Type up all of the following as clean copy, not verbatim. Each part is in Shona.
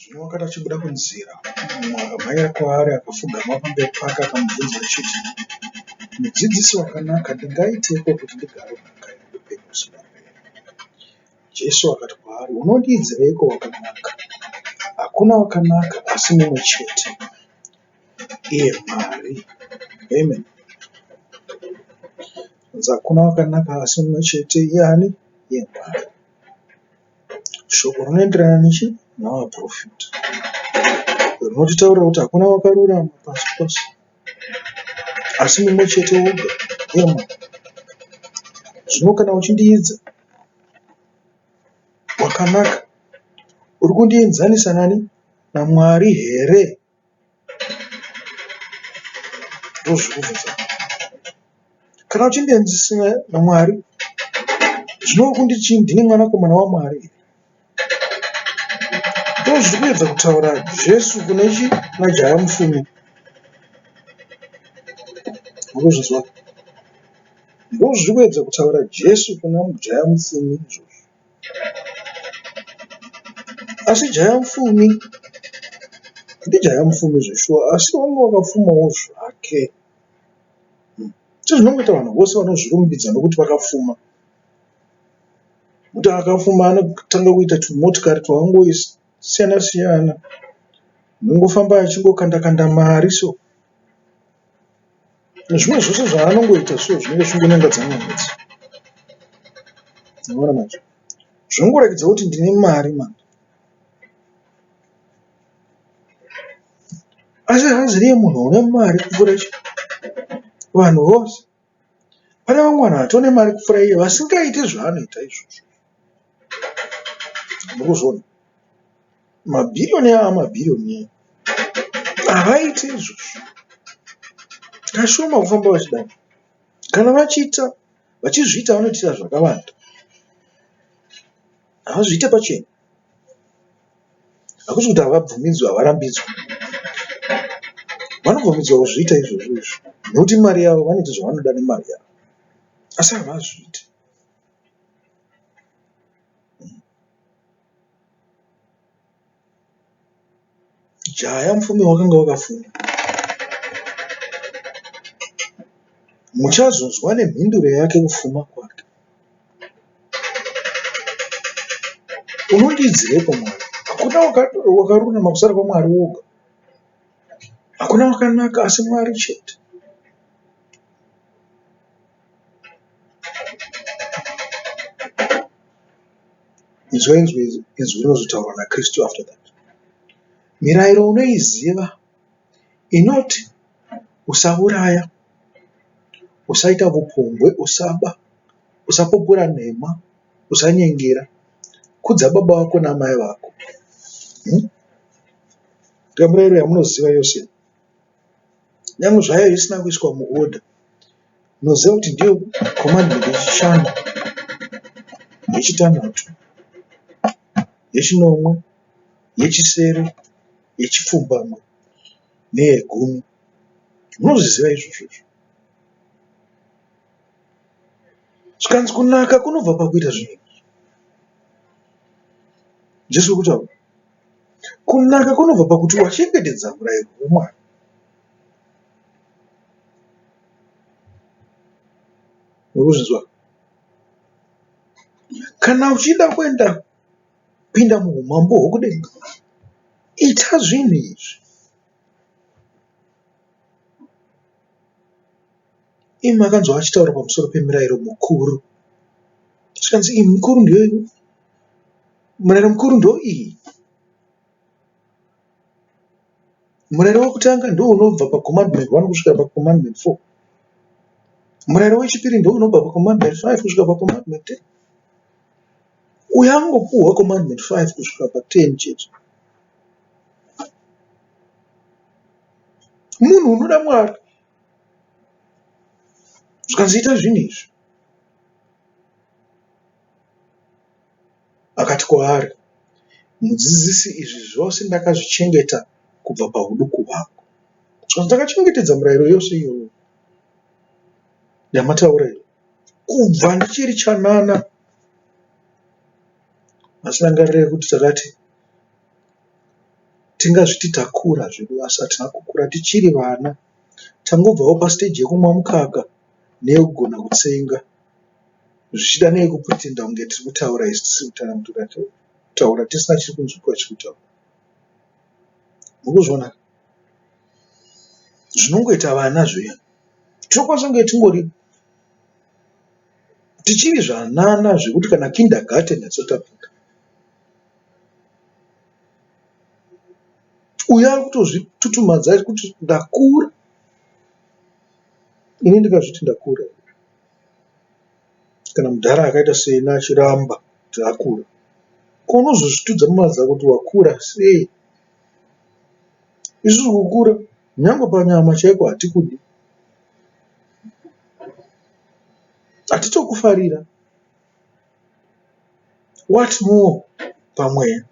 Zvino wakati achibuda kunzira, mumwe akamhanya kwaari akapfugama pamberi pake akamubvunza achiti, mudzidzisi wakanaka, ndingaiteiko kuti ndigare nhaka youpenyu husina kupera? Jesu akati kwaari, unondiidzireiko wakanaka? Hakuna wakanaka asi mumwe chete, iye Mwari. Amen. Hakuna wakanaka asi mumwe chete, iye ani? Iye Mwari. Shoko rinoenderana nechi? Navaprofita. Rinotitaurira kuti hakuna wakarurama pasi pose, asi mumwe chete woga, iye Mwari. Zvino kana uchindiidza wakanaka, uri kundienzanisa nani? naMwari here? Ndozvikubvunza. Kana uchindienzanisa naMwari, zvino uri kunditi ndini mwanakomana waMwari here? Ndozviri kuedza kutaura Jesu kunechi? naJaya Mupfumi. Ndozvizwa. Ndozviri kuedza kutaura Jesu kuna Jaya Mupfumi izvozvo. Asi Jaya Mupfumi ndiJaya Mupfumi zveshuwa, asi vamwe vakapfumawo zvake. Zvinongoita vanhu vose vanozvirumbidza nokuti vakapfuma. Kuti akapfuma anotanga kuita tumotikari twavangoisiyana siyana, nongofamba achingokanda mari so. Zvimwe zvose zvaanongoita so zvinenge zvingonyangadza mwedzi. Unaona manje? Zvongoratidza kuti ndine mari mani. Asi haziriye munhu une mari kupfuura vanhu vose. Pane vamwe vanhu vatone mari kupfuura iye vasingaite zvaanoita izvozvo. Murikuzviona? Mabhiriyoni havaiti izvozvo. Kashoma kufamba vachidaro. Kana vachizviita vanoitira zvakawanda. Havazviite pachena. Hakuti kuti havabvumidzwa, havarambidzwa. Vanobvumidzwa kuzviita izvozvo. Nokuti mari yavo vanoita zvavanoda nemari yavo. Asi havazviite. Jaya Mupfumi wakanga wakafunda. Muchazozwa nemhinduro yake kufuma kwake. Unondiidzireiko Mwari? Hakuna wakarurama kusara kwaMwari woga. Hakuna wakanaka asi Mwari chete. Inzwa inzwi rinozotaurwa naKristu after that. Mirayiro unoiziva inoti usauraya, usaita upombwe, usaba, usapupura nhema, usanyengera, kudza baba vako namai vako. Ndiyo mirayiro yamunoziva yose. Nyangwe zvayo isina kuiswa muorder. Munoziva kuti ndiyo commandment yechishanu, yechitanhatu, yechinomwe, yechisere, yechipfumbamwe neyegumi. Munozviziva izvozvo. Zvikanzi kunaka kunobva pakuita zvinhu. Jesu kutaura. Kunaka kunobva pakuti wachengetedza murayiro woMwari. Urikuzvinzwa? Kana uchida pinda muumambo hwokudenga, ita zvinhu izvi. Imi makanzwa achitaura pamusoro pemirayiro mukuru. Zvikanzi iyi mukuru ndiyo, murayiro mukuru ndo iyi. Murayiro wekutanga ndo unobva pacommandment 1 kusvika pacommandment 4. Murayiro wechipiri ndo unobva pacommandment 5 kusvika pacommandment 10. Uyangopuhwa commandment 5 kusvika pa10 chete. Munhu unoda Mwari. Zvikanzi ita zvinhu izvi. Akati kwaari, mudzidzisi, izvi zvose ndakazvichengeta kubva pauduku hwako. Zvikanzi ndakachengetedza murayiro yose iyoyo yamataura iyo kubva ndichiri chanana. Asi rangarirei kuti takati tingazviti takura zvedu asi hatina kukura tichiri vana. Tangobvawo pastage yekumwa mukaka neyekugona kutsenga, zvichida neyekupretenda kunge tiri kutaura isi tisiri kutaura tisina chiri kunzwikwa chiri kutaura. Mukuzviona zvinongoita vana zviya. Tinokwanisa kunge tingori tichiri zvanana zvekuti kana kindergarten yatsotapfuta, uyo ari kutozvitutumadza kuti ndakura. Ini ndingazviti ndakura. Kana mudhara akaita sena achiramba kuti akura, ko unozozvitudza mumadza kuti wakura sei? Isusu kukura nyange panyama chaiko hatikudi, hatitokufarira. What more pamweya?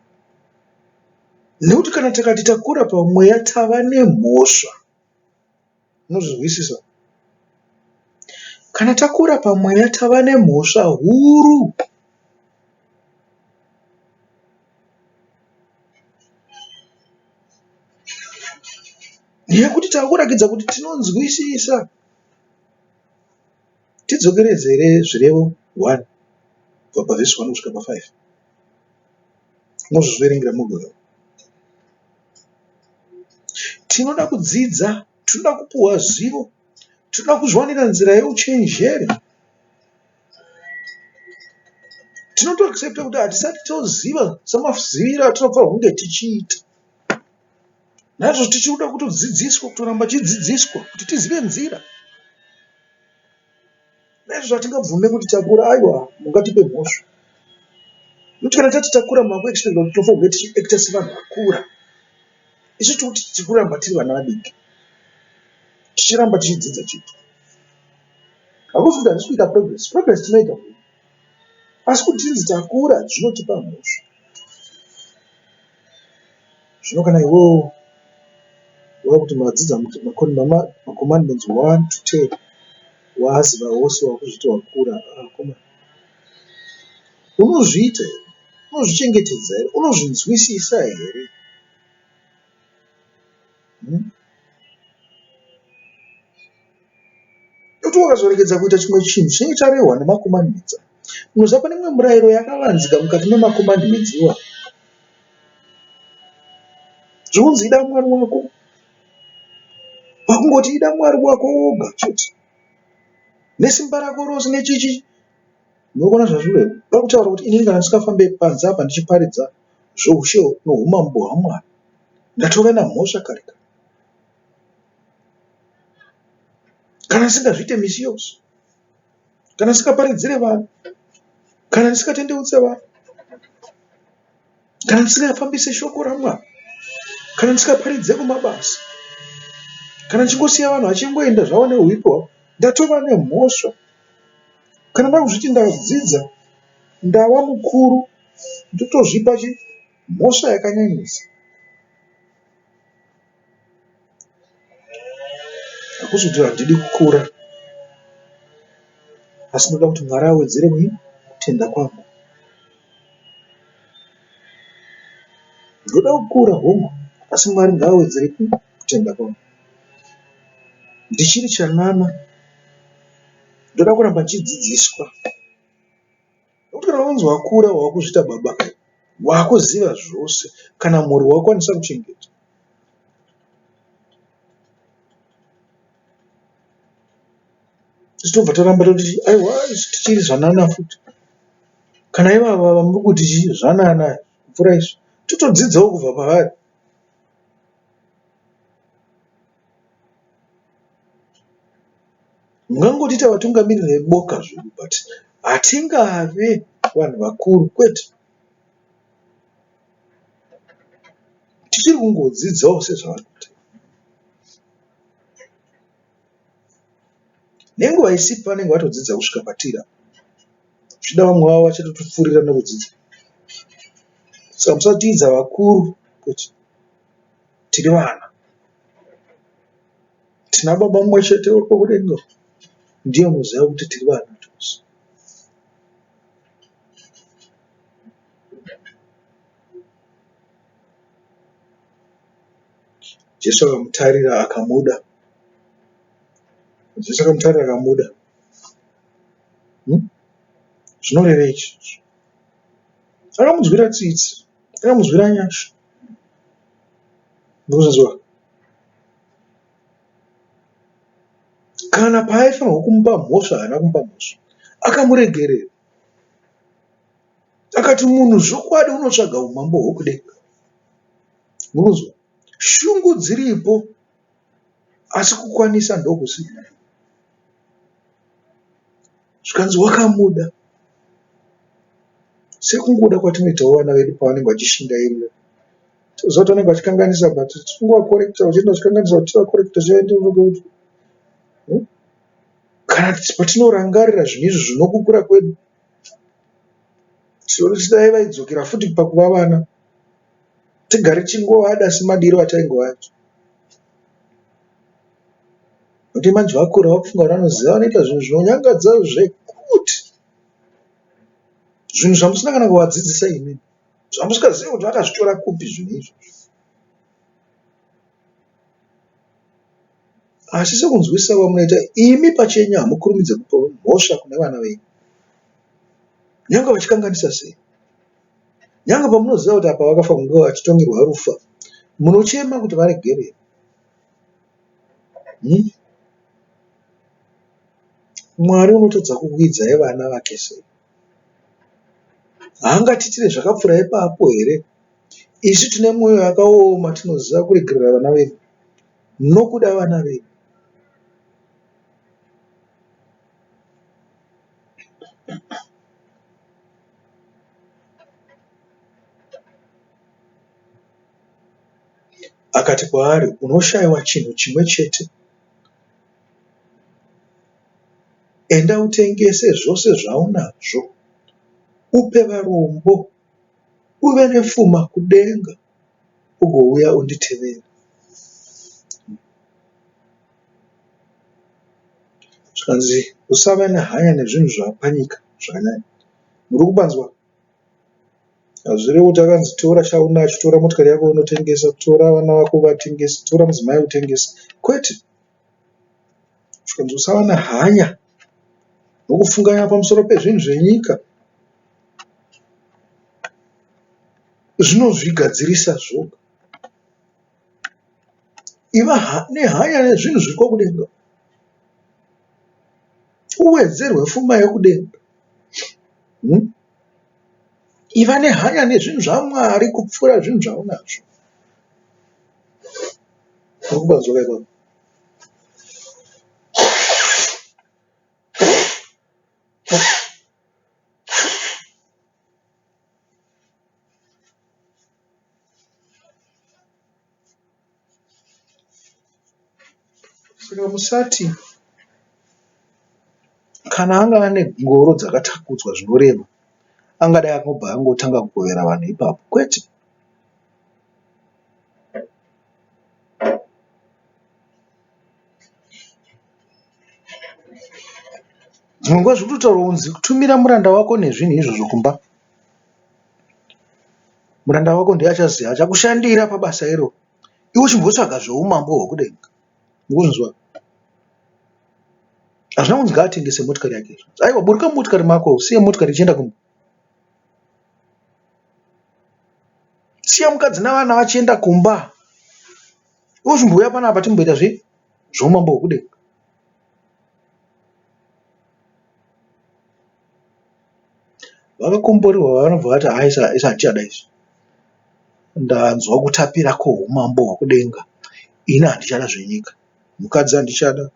Nekuti kana tikati takura pamweya tava nemhosva. Unozvizwisisa? Kana takura pamweya tava nemhosva huru. Nekuti takurakidza kuti tinonzwisisa. Tidzokeredzere zvirevo 1 kubva pavhesi 1 kusvika pa5. Mozviverengera mugoro. Tinoda kudzidza, tinoda kupuhwa zivo, tinoda kuzviwanira nzira yeuchenjeri. Tinotoaccepta kuti hatisati toziva samaziviro atinofanirwa kunge tichiita. Naizvo tichida kutodzidziswa, kutoramba tichidzidziswa kuti tizive nzira. Naizvo hatingabvume kuti takura, aiwa mungatipe mhosva. Nokuti kana tati takura makuexpecta kuti tinofanirwa kunge tichiekta sevanhu vakura. Isu tiri kuramba tiri vana vadiki, tichiramba tichidzidza chete. Hakuzi kuti handisi kuita progress tinoita, asi kuti tinzi takura zvinotipa mhosva. Zvino kana iwewo wava kuti madzidza macommandments 1 to 10 waaziva wose wakuzviti wakura, unozviita here? Unozvichengetedza here? Unozvinzwisisa here? Kuti wakazoregedza kuita chimwe chinhu chinenge charehwa nemacommandments, unoziva pane imwe murayiro yakavanzika mukati memacommandments iwa. Zvinonzi ida Mwari wako. Pakungoti ida Mwari wako woga chete, nesimba rako rose nechichi. Nokona zvazvireva pakutaura kuti ini kana ndisingafambe panze apa ndichiparidza zvoushe noumambo hwaMwari, ndatova namhosva kare kare. Kana ndisingazviite misiyose, kana ndisingaparidzire vanhu, kana ndisingatendeutse vanhu, kana ndisingafambise shoko raMwari, kana ndisingaparidze kumabasa, kana ndichingosiya vanhu vachingoenda zvavo neuipo hwavo, ndatova nemhosva. Kana ndakuzviti ndadzidza, ndava mukuru, ndotozvipa mhosva yakanyanyisa. Hakuzi kuti handidi kukura, asi ndoda kuti Mwari awedzere kutenda kwangu. Ndoda kukura hongu, asi Mwari ngaawedzere kutenda kwangu. Ndichiri chanana, ndoda kuramba ndichidzidziswa. Nokuti kana wanzi wakura wakuzvita baba, wakuziva zvose, kana mhuri wakwanisa kuchengeta. Tobva toramba toti aiwa tichiri zvanana futi. Kana ivava vamuri kuti zvanana mvura izvo, totodzidzawo kubva pavari. Mungangoti tavatungamirira veboka zvedu, but hatingave vanhu vakuru, kwete. Tichiri kungodzidzawo sezvavanoita. Nenguva isipi vanenge vatodzidza kusvika patira, zvida vamwe vavo vachatotopfuurira nokudzidza. Saka musatiidza vakuru, kwete. Tiri vana. Tina baba mumwe chete uri kudenga, ndiye muziva kuti tiri vana tose. Jesu akamutarira akamuda. Jesu akamutarira akamuda. Zvinoreva ichi. Akamunzwira tsitsi. Akamunzwira nyasha. Ndikuzvinzwa. Kana paaifanirwa kumupa mhosva haana kumupa mhosva. Akamuregerera. Akati munhu zvokwadi unotsvaga umambo hwokudenga. Munozwa? Shungu dziripo asi kukwanisa ndokusina. Zvikanzi wakamuda. Sekungoda kwatinoitawo vana vedu pavanenge vachishingairira. Toziva kuti vanenge vachikanganisa but tingovakorekita uchienda uchikanganisa kuti tivakorekita kuti kana patinorangarira zvinhu izvi zvinokukura kwedu tinoti dai vaidzokera futi pakuva vana tigare chingovada semadiro ataingovaita. Kuti manje vakura vakufunga kuti vanoziva vanoita zvinhu zvinonyangadza zvekuti zvinhu zvamusina kana kuvadzidzisa imini, zvamusikazivi kuti vakazvitora kupi zvinhu izvo. Asi sekunzwisisa kwamunoita imi pachenyu hamukurumidze kupa mhosva kune vana venyu, nyanga vachikanganisa sei. Nyanga pamunoziva kuti apa vakafa kunge vachitongerwa rufa, munochema kuti varegerere. Mwari unotodza kukuidzai vana vake sei? Haangatitire zvakapfuura ipapo here? Isu tine mwoyo yakaoma, tinoziva kuregerera vana vedu nokuda vana vedu. Akati kwaari, unoshayiwa chinhu chimwe chete. Enda utengese zvose zvaunazvo, upe varombo, uve nepfuma kudenga, ugouya unditevere. Zvikanzi usava nehanya nezvinhu zvapanyika zvakanyanya. Muri kubanzwa? Hazvirevo kuti akanzi tora chaunacho, tora motikari yako unotengesa, tora vana vako vatengesa, tora mudzimai utengesa. Kwete. Zvikanzi usava nehanya nokufunganya pamusoro pezvinhu zvenyika. Zvinozvigadzirisa zvoga. Iva nehanya nezvinhu zviri kudenga. Uwedzerwe pfuma yokudenga. Iva nehanya nezvinhu zvaMwari kupfuura zvinhu zvaunazvo. Urikubanzwa ipapo? Saka musati kana anga ane ngoro dzakatakudzwa zvinorema, angadai akobva angotanga kugovera vanhu ipapo. Kwete. Dzimwe nguva zviri kutaurwa kunzi kutumira muranda wako nezvinhu izvozvo kumba. Muranda wako ndiye achaziva, achakushandira pabasa iro. Iwe uchimbotsvaga zveumambo hwokudenga. Ndikuzvinzwa? Hazvina kunzi ngaatengese motikari yake. Aiwa, buruka motikari mako, usiye motikari ichienda kumba. Siya mukadzi navana vachienda kumba. Iwe uchimbouya panapa timboita zveumambo hwokudenga. Vakakomborerwa vanobva vati aisa hatichada izvi. Ndanzwa kutapira kwoumambo hwokudenga. Ini handichada zvenyika. Mukadzi handichada.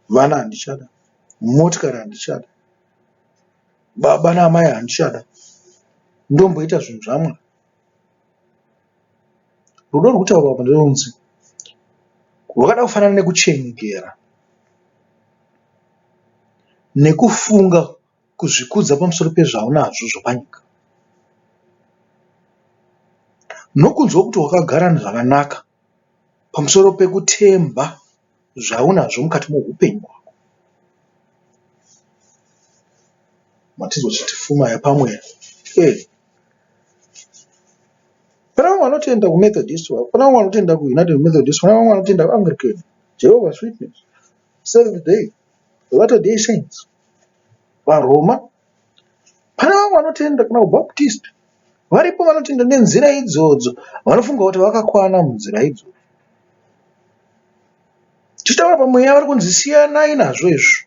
Vana handichada. Motikari handichada. Baba namai handichada. Ndomboita zvinhu zvaMwari. Rudo rwekutaurwa apa nderunzi rwakada kufanana nekuchenyengera, nekufunga kuzvikudza pamusoro pezvaunazvo zvopanyika, nokunzwa kuti wakagara zvakanaka pamusoro pekutemba zvaunazvo mukati meupenyu hwako. Matizwa chiti pfuma yapamwe. Pana vamwe vanotenda kumethodist, pana vamwe vanotenda kuunited methodist, pana vamwe vanotenda kuanglican, Jehovah's Witness, Seventh Day, Latter Day Saints, varoma. Pana vamwe vanotenda kuna kubaptist. Varipo vanotenda nenzira idzodzo, vanofunga kuti vakakwana munzira idzodzo. Tichitaura pamweya vari kunzi siyanai nazvo izvo,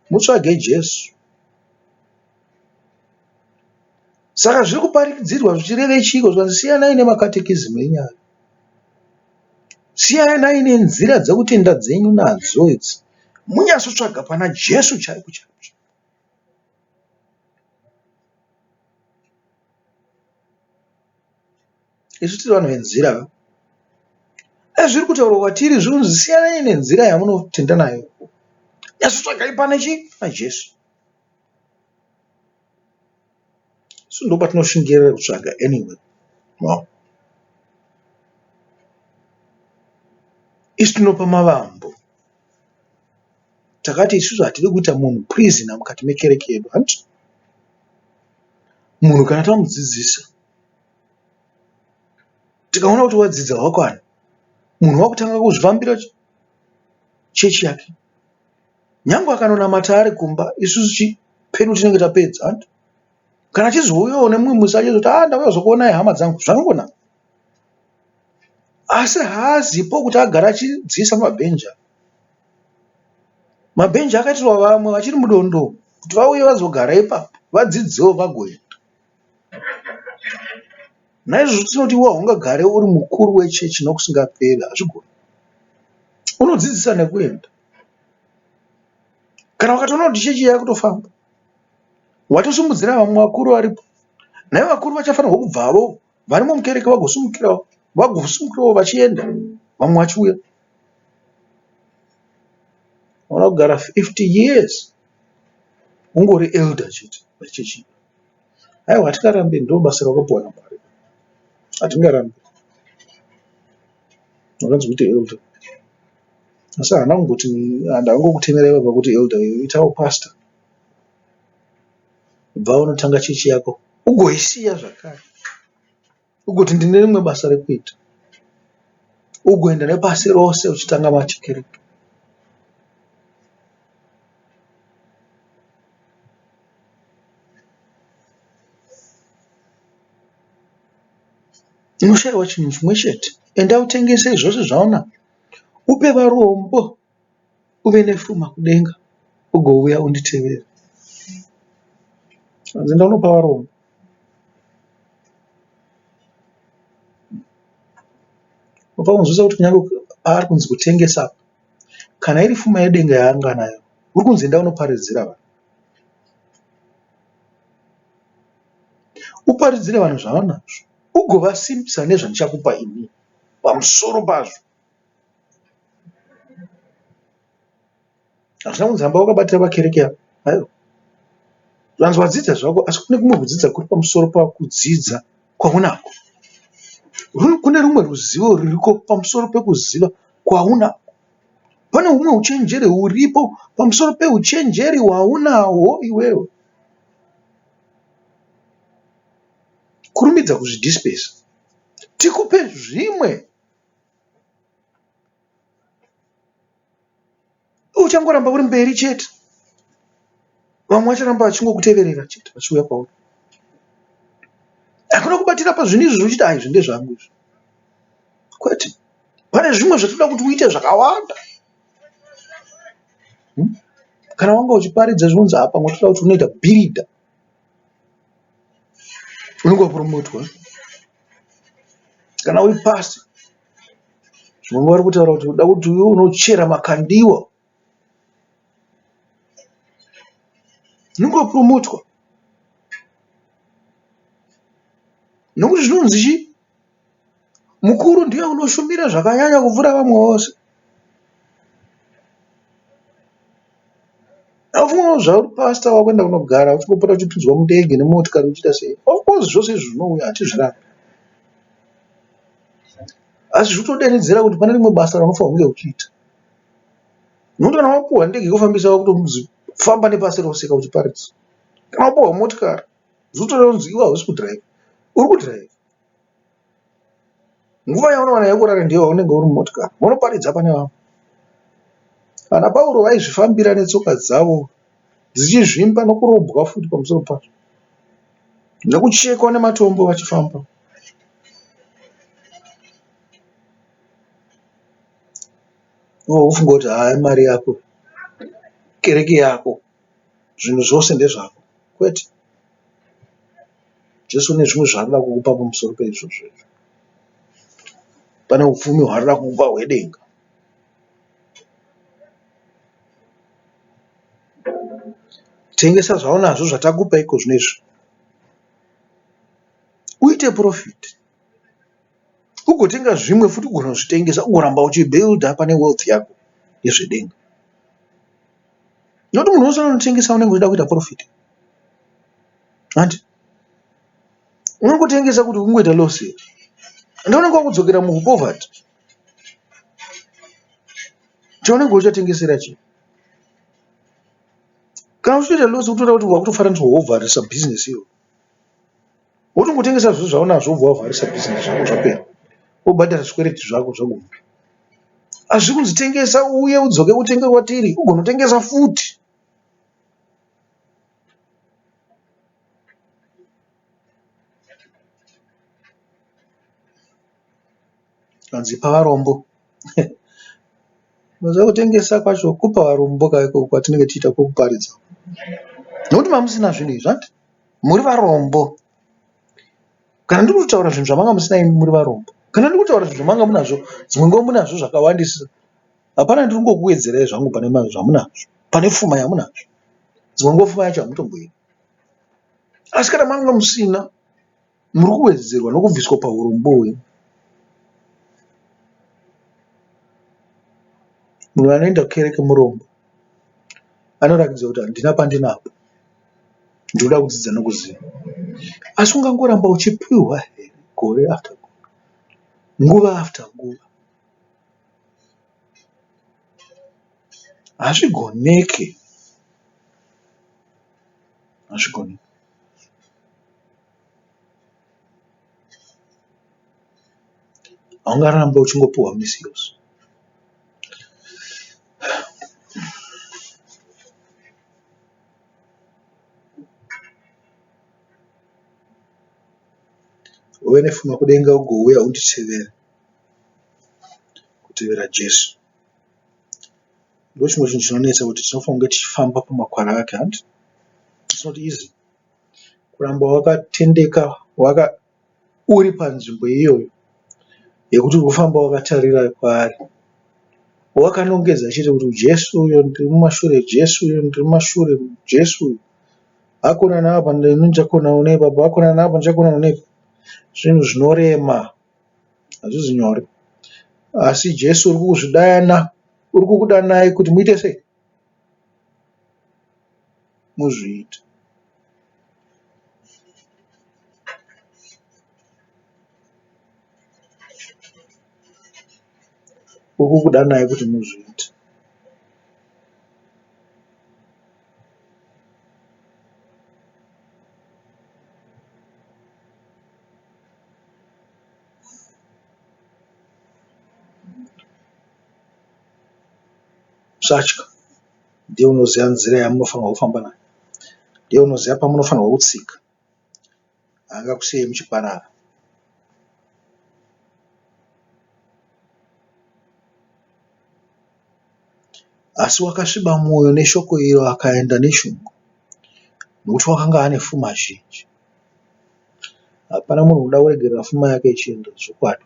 mutsvage Jesu. Saka zviri kuparikidzirwa zvichireve chiko, zvanzi siyanai nemakatekizmu enyaya, siyanai nenzira dzekutenda dzenyu nadzo idzi, munyatsotsvaga pana Jesu chaipo chaipo. Isu tiri vanhu venzira. Zviri kutaurwa kwatiri zvinonzi siyanai nenzira yamunotenda nayo, nyatsotsvagai pana chii? Jesu. Isu ndo patinoshingira kutsvaga anyway. No. Isu tinopa mavambo. Takati isusu hatiri kuita munhu prisoner mukati mekereke yedu. Hanti munhu kana tamudzidzisa, tikaona kuti wadzidza wakwana, munhu wakutanga kuzvifambira chechi yake, nyange akanonamata ari kumba, isusu pedu tinenge tapedza. Hanti kana achizouyawo nemumwe musi achizoti ndauya zokuonai hama dzangu, zvakangonaka. Asi haazipo kuti agara achidzidzisa mabhenja. Mabhenja akaitirwa vamwe vachiri mudondo kuti vauye vazogara ipapo, vadzidziwo vagoenda. Naizvozvo tinoti iwe haungagare uri mukuru wechechi nokusingaperi, hazvigoni. Unodzidzisa nekuenda. Kana ukatoona kuti chechi yakutofamba, watosimudzira vamwe vakuru varipo, naivo vakuru vachafanirwa kubvavo varimo mukereke vagosumukirawo vachienda, vamwe vachiuya. Ona kugara 50 years ungori elder chete wechechi. Aiwa, hatingarambe, ndo basa rakapuwa naMwari. Hatingarambe. Wakanzi kuite elder. Asi hana kungoti handangokutemerai baba kuti elder, itawo pastor. Bva unotanga chechi yako, ugoisiya zvakare. Ugoti ndine rimwe basa rekuita. Ugoenda nepasi rose uchitanga machekereke. Unoshayiwa chinhu chimwe chete, enda utengese zvose zvauna, upe varombo, uve nepfuma kudenga, ugouya unditevere. Hanzi ndaunopa varombo. Unopa kunzwisa kuti kunyange paari kunzi kutengesa, kana iri pfuma yedenga yaanga nayo, uri kunzi ndaunoparidzira vanhu. Uparidzire vanhu zvavanazvo, ugovasimbisa nezvandichakupa ini pamusoro pazvo. Hazvina kunzi hamba wakabatira vakereke ava. Aiwa, zvanzi wadzidza zvako, asi kune kumwe kudzidza kuri pamusoro pakudzidza kwaunako. Kune rumwe ruzivo ruriko pamusoro pekuziva kwaunako. Pane humwe uchenjeri huripo pamusoro peuchenjeri hwaunahwo iwewe. Kurumidza kuzvidispesa. Tikupe zvimwe. Uchangoramba uri mberi chete. Vamwe vacharamba vachingokuteverera chete vachiuya kwauri. Hakuna kubatira pazvinhu izvi uchiti izvi ndezvangu izvi. Kwete. Pane zvimwe zvatoda kuti uite zvakawanda. Kana wanga uchiparidza zvinonzi apa ngotoda kuti unoita builder. Unenge wapromotwa. Kana uri pastor, zvimwe vari kutaura kuti uda kuti uye unochera makandiwa. Unenge wapromotwa. Nokuti zvinonzi chii? Mukuru ndiye unoshumira zvakanyanya kuvhura vamwe vose. Afunga zvauri pastor wakwenda kunogara uchingopota uchipinzwa mudege nemotikari uchita sei. Of course zvose izvi zvinouya hatizvirambi. Asi zvotodanidzira kuti pane rimwe basa raunofanira kunge uchiita. Nokuti kana wapuhwa ndege yekufambisa kutonzi famba nepasi rose uchiparidza. Kana wapuhwa motikari, zvotoda kunzi iwe hausi kudhiraivha, uri kudhiraivha. Nguva yaunowana yekurara ndiyo unenge uri mumotikari, unoparidza pane vamwe. Kana Pauro vaizvifambira netsoka dzavo dzichizvimba nokurobwa futi pamusoro pazvo, nekuchekwa nematombo vachifamba. Ufunga kuti mari yako, kereke yako, zvinhu zvose ndezvako. Kwete, Jesu une zvimwe zvaanoda kukupa pamusoro peizvozvo. Pane upfumi hwaanoda kukupa hwedenga. Tengesa zvaunazvo zvatakupa iko zvinezvi, uite profit, ugotenga zvimwe futi ugona kuzvitengesa, ugoramba uchibuilda pane wealth yako yezvedenga. Nokuti munhu wese unotengesa unenge uchida kuita profit. Handi unongotengesa kuti ungoita loss, unenge wakudzokera mupoverty. Chaunenge uchatengesera chii? Kana uchitoita loss utoda kuti wakutofananidzwa wovharisa business iyo. Wotongotengesa zvinhu zvaunazvo ubva wavharisa business zvako zvapera. Wobhadhara zvikwereti zvako zvaguma. Hazvi kuzvitengesa uye udzoke utenge kwatiri ugonotengesa futi. Kanzi pavarombo. Maza kutengesa kwacho kupa varombo kaiko kwatinenge tiita kukuparidza. Nokuti mamusina zvinhu izvi handi? Muri varombo. Kana ndiri kutaura zvinhu zvamanga musina imi muri varombo. Kana ndiri kutaura zvinhu zvamanga munazvo, dzimwe nguva munazvo zvakawandisa. Hapana ndiri kungokuwedzerai zvangu pane zvamunazvo. Pane pfuma yamunazvo. Dzimwe nguva pfuma yacho hamutomboina. Asi kana manga musina, muri kuwedzerwa nokubviswa paurombo hwenyu. Munhu anoenda kukereke murombo anoratidza kuti handina pandinapo, ndinoda kudzidza nokuziva. Asi ungangoramba uchipiwa here gore after gore, nguva after nguva. Hazvigoneke. Hazvigoneke. Haungaramba uchingopiwa misi yose. Uve nepfuma kudenga ugouya unditevere. Kutevera Jesu ndo chimwe chinhu chinonetsa, kuti tinofanira kunge tichifamba pamakwara ake. Handi it's not easy kuramba wakatendeka uri panzvimbo iyoyo yekuti uri kufamba wakatarira kwaari, wakanongedza achiti kuti Jesu uyo ndiri mumashure, Jesu uyo ndiri mumashure, Jesu uyo hakuna naapa ndichakona unepa, hakuna naapa ndichakona unepa. Zvinhu zvinorema, hazvizi nyore. Asi Jesu uri kukuzvidana, uri kukudanai kuti muite sei? Muzviite. Uri kukudanai kuti muzviite. Satya. Ndiye unoziva nzira yamunofanirwa kufamba nayo. Ndiye unoziva pamunofanirwa kutsika. Haangakusiyei muchiparara. Asi wakasviba mwoyo neshoko iro akaenda neshungu, nokuti wakanga ane pfuma zhinji. Hapana munhu unoda kuregerera pfuma yake ichienda zvokwadi.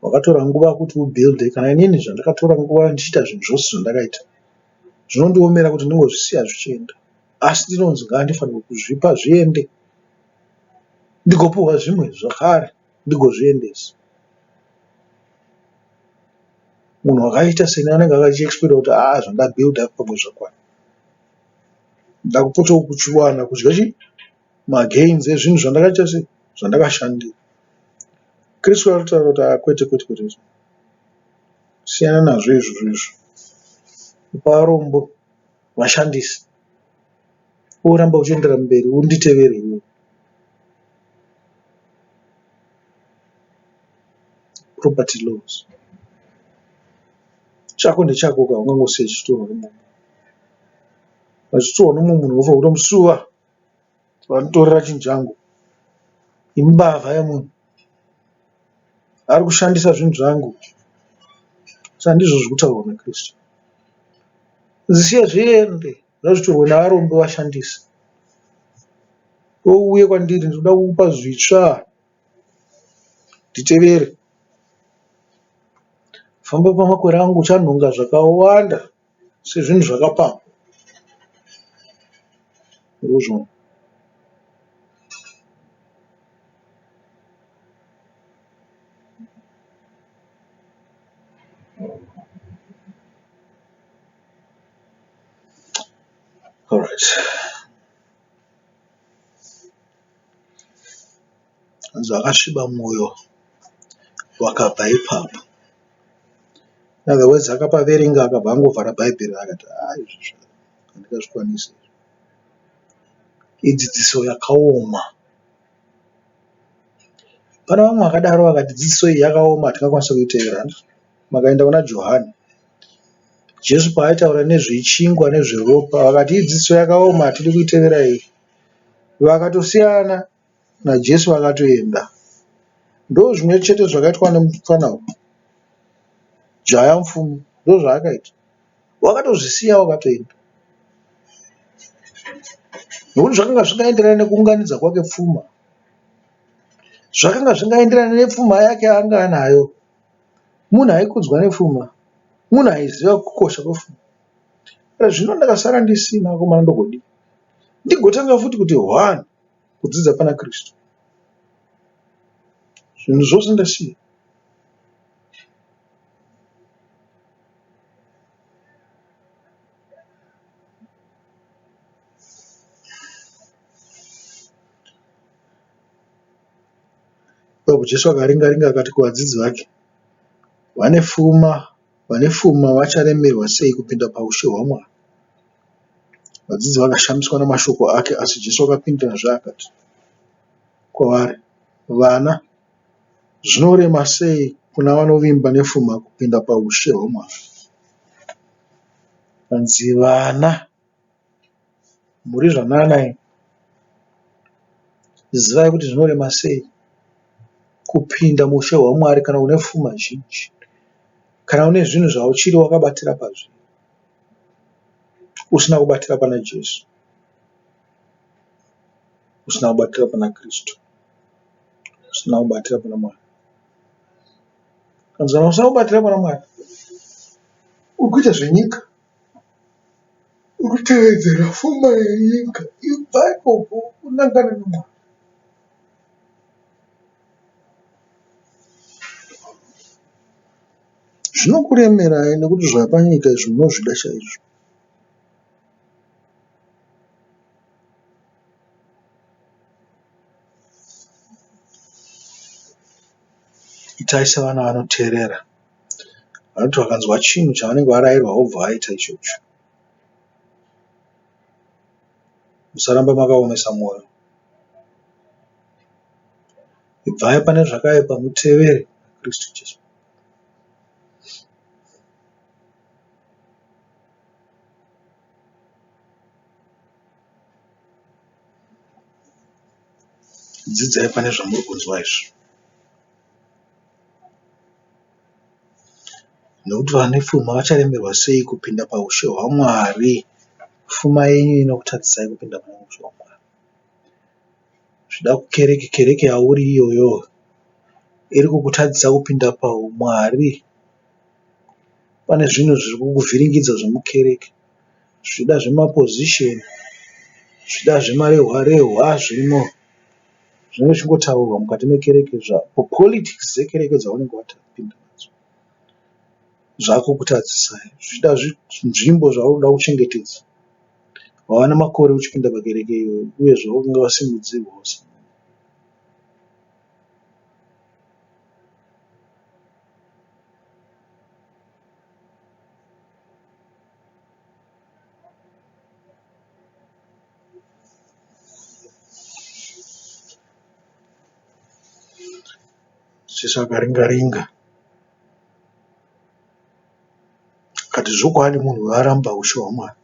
Wakatora nguva kuti ubuilde. Kana inini zvandakatora nguva ndichiita zvinhu zvose zvandakaita, zvinondiomera kuti ndingozvisiya zvichienda. Asi ndinonzi ngandifanirwe kuzvipa zviende, ndigopiwa zvimwe zvakare ndigozviendesa. Munhu wakaita seni anenge akachiexpecta kuti zvandabuilda pamwe zvakwana. Ndakupotawo kuchiwana kudya chii? Magains ezvinhu zvandakaita sei? Zvandakashandira. Kristu arikutaura kuti kwete. Siyana nazvo izvozvo. Parombo vashandisi. Uramba uchiendera mberi unditevere iwe. property laws. Chako ndechako ka ungangosiya chitorwa nemunhu. Pachitorwa nemunhu munhu unofanira kutomusuwa. Vanotorera chinhu changu. Imbavha yemunhu. Ari kushandisa zvinhu zvangu. Saka ndizvo zviri kutaurwa naKristu. Zisiya zviende. Ngazvitorwe navarombo vashandisi. Uuye kwandiri ndinoda kukupa zvitsva. Nditevere. Famba pamakore angu uchanhonga zvakawanda sezvinhu zvakapambwa. Ndozvo. All right. Hanzi akasviba mwoyo wakabva ipapo. In other words, akapaverenga akabva angovhara bhaibheri akati izvi handingazvikwanisi. Idzidziso yakaoma. Pana vamwe vakadaro vakati dzidziso iyi yakaoma hatingakwanisa kuitevera. Makaenda kuna Johani. Jesu paaitaura nezvechingwa nezveropa vakati iyi dzidziso yakaoma hatidi kuitevera iyi. Vakatosiyana naJesu vakatoenda. Ndo zvimwe chete zvakaitwa nemufana uyu. Jaya Mupfumi. Ndo zvaakaita. Wakatozvisiya wakatoenda. Nokuti zvakanga zvingaenderana nekuunganidza kwake pfuma. Zvakanga zvingaenderana nepfuma yake anga anayo. Munhu aikudzwa nepfuma. Munhu aiziva kukosha kwepfuma. Zvino ndakasara ndisina koma ndogodii. Ndigotanga futi kuti kudzidza pana Kristu. Zvinhu zvose ndasiya. Jesu akaringa akati kuvadzidzi vake, vane pfuma vacharemerwa sei kupinda paushe hwaMwari. Vadzidzi vakashamiswa namashoko ake, asi Jesu akapindurazve akati kwavari, vana, zvinorema sei kuna vanovimba nepfuma kupinda paushe hwaMwari. Vanzi vana, muri zvanana, zivai kuti zvinorema sei kupinda muushe hwaMwari kana une pfuma zhinji, kana une zvinhu zvauchiri wakabatira pazviri, usina kubatira pana Jesu, usina kubatira pana Kristu, usina kubatira pana Mwari. Kanzana usina kubatira pana Mwari, uri kuita zvenyika, uri kutevedzera pfuma yenyika, ibva ipopo unangana naMwari. Zvinokuremerai nekuti zvapanyika izvi munozvida chaizvo. Itai sevana vanoteerera, vanoti vakanzwa chinhu chavanenge varayirwa vobva vaita ichocho. Musaramba makaomesa mwoyo. Ibvai pane zvakaipa mutevere Kristu Jesu. Dzidzai pane zvamuri kunzwa izvi. Nokuti vane pfuma vacharemerwa sei kupinda paushe hwaMwari. Pfuma yenyu inokutadzisai kupinda pane ushe hwaMwari. Zvida kereke yauri iyoyo iri kukutadzisa kupinda paumwari. Pane zvinhu zviri kukuvhiringidza zvemukereke. Zvida zvemapozisheni, zvida zvemarehwa zvirimo. Zvinenge zvichingotaurwa mukati mekereke politics dzekereke dzaunenge watapinda nadzo. Zvakukutadzisai. Zvida nzvimbo zvaunoda kuchengetedza. Wava namakore uchipinda pakereke iyoyo uyezve wakunge wasimudzirwa. Jesu akaringa-ringa but zvokwadi munhu aramba ushe hwaMwari.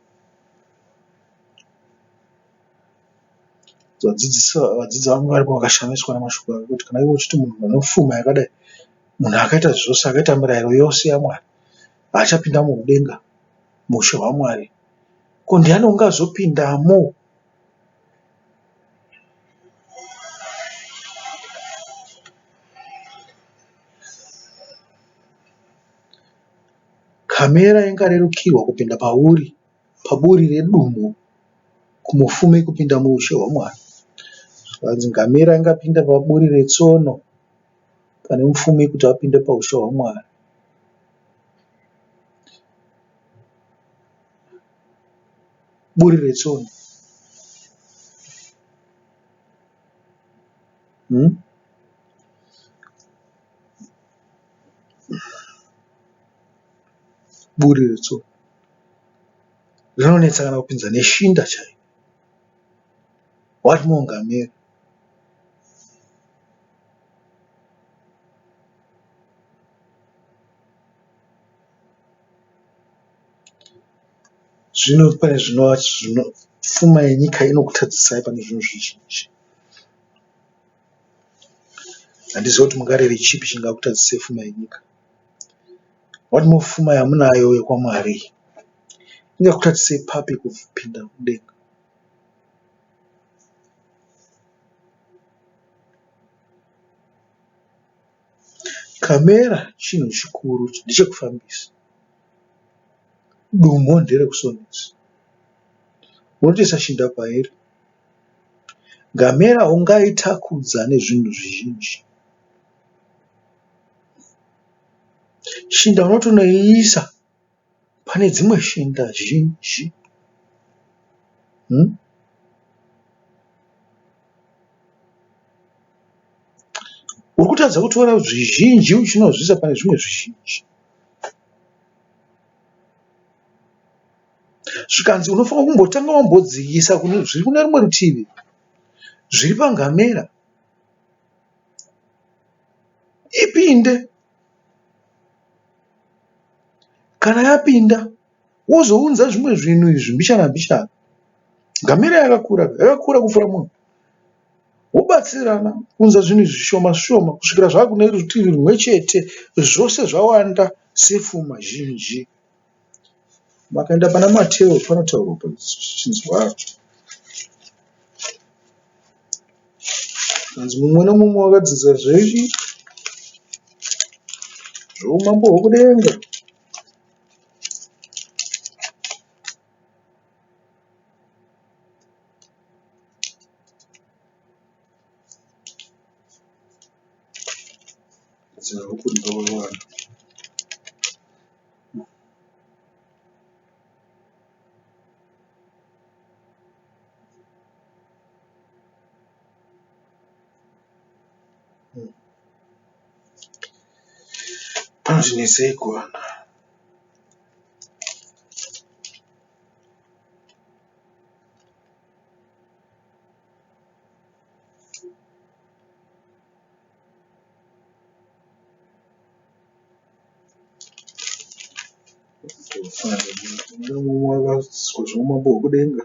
Vadzidzi vaMwari vakashamiswa namashoko ake kuti kana iwe uchiti munhu anopfuma yakadai, munhu akaita zvose, akaita mirayiro yose yaMwari, achapinda mudenga mushe hwaMwari, ko ndiani ungazopindamo? Kamera ingarerukirwa kupinda paburi redumo kumupfumi kupinda muushe hwaMwari. Vanzi ngamera ingapinda paburi retsono pane mupfumi kuti apinde paushe hwaMwari. Buri retsono. Buri retsono rinonetsa kana kupinza neshinda chaiyo. What more ngamera? Zvino pane pfuma yenyika inokutadzisai pane zvinhu zvizhinji. Handizivi kuti mungareve chipi chingakutadzisai pfuma yenyika. What more pfuma yamunayo yekwaMwari ingakutadzisai papi kupinda mudenga? Kamera chinhu chikuru ndechekufambisa. Dumo nderekusonesa. Unotoisa shinda pairi. Ngamera ungaitakudza nezvinhu zvizhinji. Shinda unotonoiisa pane dzimwe shinda zhinji. Uri kutadza kutora zvizhinji uchinozviisa pane zvimwe zvizhinji. Zvikanzi unofanira kumbotanga wambodziisa zviri kune rumwe rutivi, zviri pangamera, ipinde. Kana yapinda wozounza zvimwe zvinhu izvi mbichana mbichana. Ngamera yakakura kupfuura munhu. Wobatsirana kuunza zvinhu zvishoma zvishoma kusvikira zvakune rutivi rumwe chete, zvose zvawanda sepfuma zhinji. Makaenda pana Mateo panotaurwa pachinzwa kanzi mumwe nomumwe wakadzidza zvoumambo hwokudenga. Panozvinesei kuwana. Mumwe wakadziswa zvoumambo hwokudenga.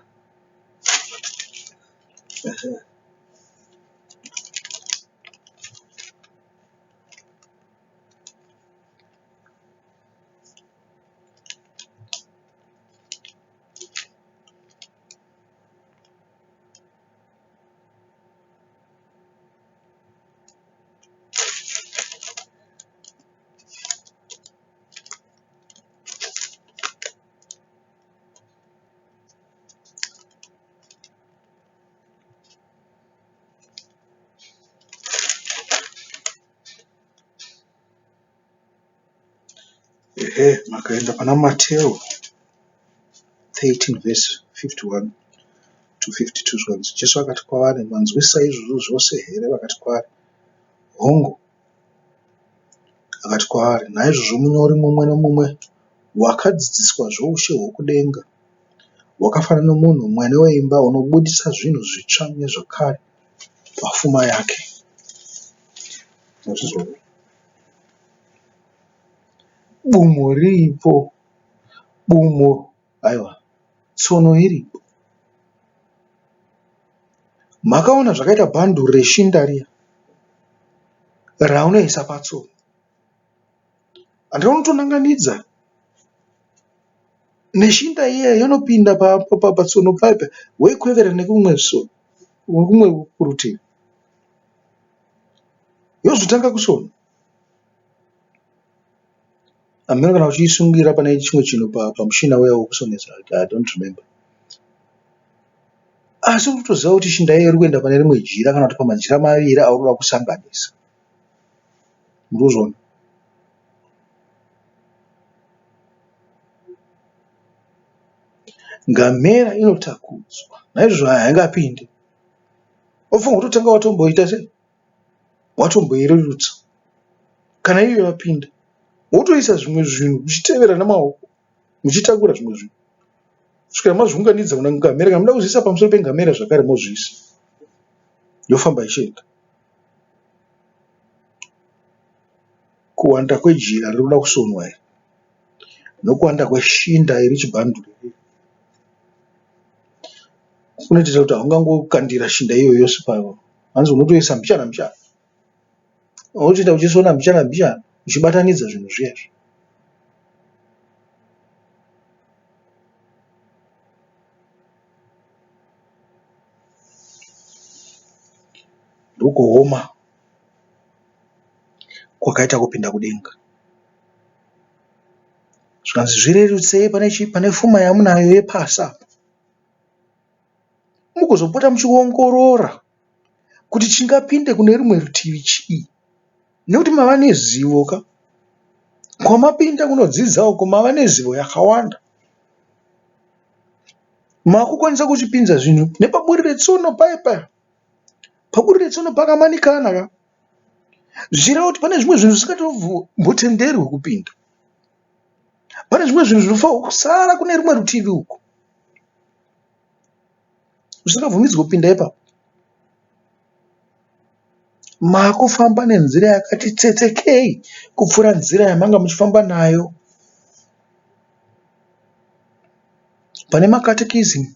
Makaenda pana Mateo 13 verse 51 to 52 zvanzi Jesu akati kwavari, manzwisa izvozvo zvose here? Vakati kwaari, hongu. Akati kwavari, naizvozvo munyori mumwe nomumwe wakadzidziswa zvoushe hwokudenga wakafanana nomunhu mwene weimba unobudisa zvinhu zvitsva nezvakare pafuma yake. Bumo riripo bumo, aiwa, tsono iripo. Makaona zvakaita bhandu reshinda riya raunoisa patsono. Ndinotonanganidza neshinda iya yonopinda patsono paipa weikwevera nekumwe kurutivi. Yozotanga kusona. Hamene kana uchiisungira pane chimwe chinhu pamushina wewo wokusonesa. I don't remember. Asi unotoziva kuti shinda iya iri kuenda pane rimwe jira kana kuti pamajira maviri aunoda kusanganisa. Ndozvona. Ngamera inotakudzwa. Naizvozvo haingapinde. Ofunga kutotanga watomboita sei? Watomboirerutsa. Kana iyo yapinda, wotoisa zvimwe zvinhu muchitevera namaoko, muchitakura zvimwe zvinhu. Kusvikira mazviunganidza kuna ngamera, kana muda kuzviisa pamusoro pengamera zvakare mozviisa. Yofamba ichienda. Kuwanda kwejira riri kuda kusonwa iri. Nokuwanda kweshinda iri chibhanduru. Kunoita kuti haungangokandira shinda iyo yose paro. Hanzi unotoisa mbichana mbichana. Unotoita uchisona mbichana mbichana uchibatanidza zvinhu zviyazvi. Ndokuoma kwakaita kupinda kudenga. Zvikanzi zvirerutsei pane pfuma yamunayo yepasi apa. Mugozopota muchiongorora kuti chingapinde kune rumwe rutivi chii. Nekuti mava nezivo ka. Kwamapinda kunodzidza uko mava nezivo yakawanda. Makukwanisa kuchipinza zvinhu nepaburire tsono paya. Paburire tsono pakamanikana ka. Zvichireva kuti pane zvimwe zvinhu zvisingatombotenderwi kupinda. Pane zvimwe zvinhu zvinofanirwa kusara kune rumwe rutivi uko. Zvisingabvumidzwi kupinda ipapo. Makufamba nenzira yakati tsetsekei kupfuura nzira yamanga muchifamba nayo. Pane makatekisimu,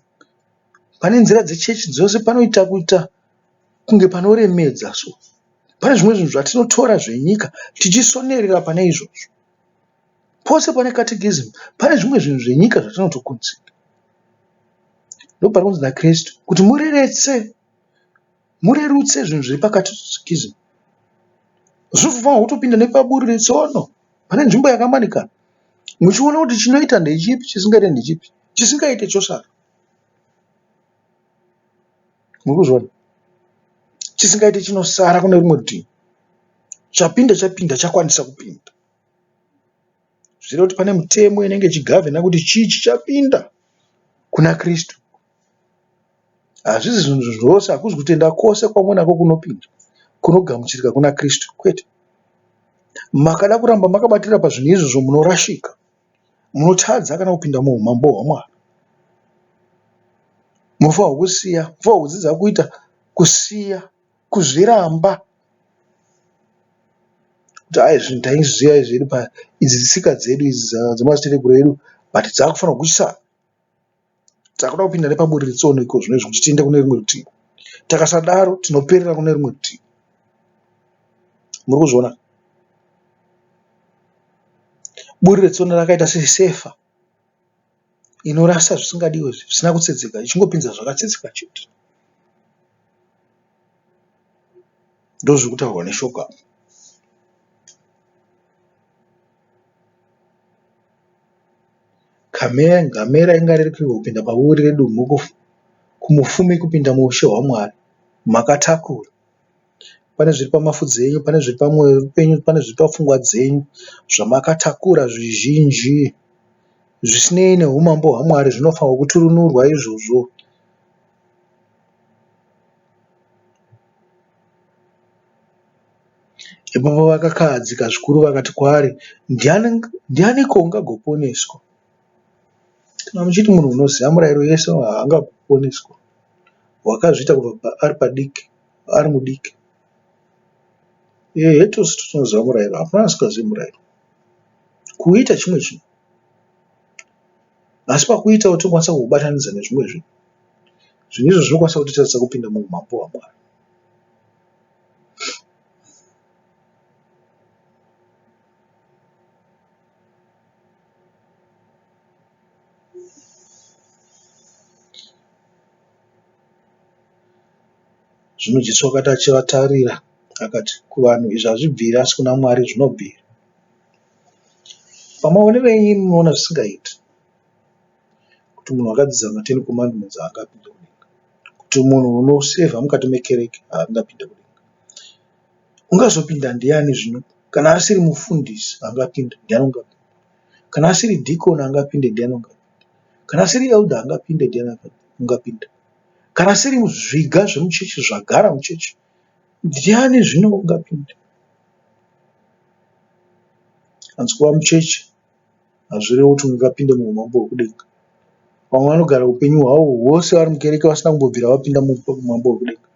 pane nzira dzechechi dzose panoita kuita kunge panoremedza so. Pane zvimwe zvinhu zvatinotora zvenyika tichisonerera pane izvozvo. Pose pane katekisimu pane zvimwe zvinhu zvenyika zvatinotokurudzira. Ndopari kunzi naKristu kuti murerutse zvinhu zviri pakatekisimu. Zvinofanirwa kutopinda nepaburire tsono. Pane nzvimbo yakamanikana. Muchiona kuti chinoita ndechipi, chisingaite ndechipi. Chisingaite chosara. Murikuzviona? Chisingaite chinosara kune rumwe rutivi. Chapinda chakwanisa kupinda. Zvireva kuti pane mutemo inenge ichigavhena kuti chii chichapinda kuna Kristu. Hazvisi zvinhu zvose, hakuzi kutenda kwose kwamunako kunopinda, kunogamuchirika kuna Kristu, kwete. Makada kuramba makabatira pazvinhu izvozvo munorashika. Munotadza kana kupinda muumambo hwaMwari. Munofanirwa kusiya, munofanirwa kudzidza kuita kusiya, kuzviramba. Kuti zvinhu taiziva izvi idzi tsika dzedu idzi dzemadziteteguru edu, but dzakufanirwa kuchisa. Takuda kupinda nepaburire tsono iko zvino izvi tiende kune rumwe rutivi. Takasadaro tinoperera kune rumwe rutivi. Muri kuzviona? Burire tsono rakaita sesefa inorasa zvisingadiwe zvisina kutsetseka ichingopinza zvakatsetseka chete. Ndozviri kutaurwa neshoko apa. Ngamera ingarerekerwa kupinda paburire dumhu kumupfumi kupinda muushe hwaMwari. Makatakura. Pane zviri pamafudzi enyu, pane zviri pamwoyo penyu, pane zviri pafungwa dzenyu. Zvamakatakura zvizhinji. Zvisinei neumambo hwaMwari zvinofanirwa kuturunurwa izvozvo. Ipapo vakakahadzika zvikuru vakati kwaari, ndianiko ungagoponeswa? Kana muchiti munhu unoziva murayiro yese haangaponeswa. Wakazviita kubva ari mudiki. Tose tinoziva murayiro, hapana asingazivi murayiro. Kuita chimwe chinhu. asi pakuitawo tokwanisa kuubatanidza nezvimwe zvinhu. Zvinhu izvo zvinokwanisa kutitadzisa kupinda muumambo hwaMwari. Zvino Jesu akati achivatarira akati kuvanhu, izvi hazvibviri asi kuna Mwari zvinobvira. Pamaonero enyu munoona zvisingaiti kuti munhu akadzidza ma10 commandments haangapinde kudenga, kuti munhu unosevha mukati mekereke haangapinde kudenga. Ungazopinda ndiani zvino? Kana asiri mufundisi haangapinde, ndiani ungapinda? Kana asiri dhikoni haangapinde, ndiani ungapinda? Kana asiri elder haangapinde, ndiani ungapinda? Kana asiri zviga zvemuchechi zvagara muchechi, ndiani zvino ungapinda? Hanzi kuva muchechi hazvirevo kuti ungapinde muumambo hwekudenga. Vamwe vanogara upenyu hwavo hwose vari mukereke vasina kumbobvira vapinda muumambo hwekudenga,